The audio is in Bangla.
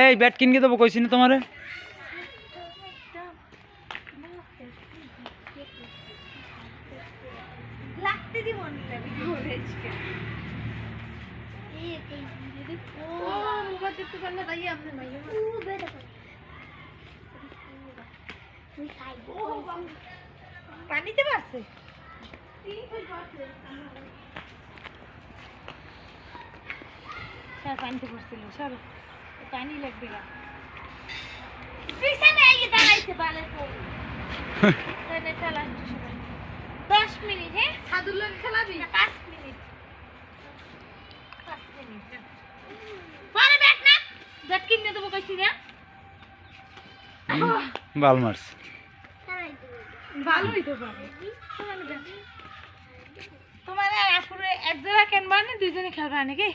এই ব্যাট কিনকে দেবো কইছি না তোমারে। পানিতে পারছে স্যার পানিতে পড়ছিল সর পানি লাগবে না পিছনে আইয়ে দাঁড়াইছে বালে তো তাহলে চল আসছে সবাই 10 মিনিট হ্যাঁ সাদুর লোক খেলাবি 5 মিনিট 5 মিনিট পরে ব্যাট না ব্যাট কিনে দেবো কইছি না বাল মারছ ভালোই তো পারে তোমার আর আপুরে এক জায়গা কেনবা না দুইজনে খেলবা নাকি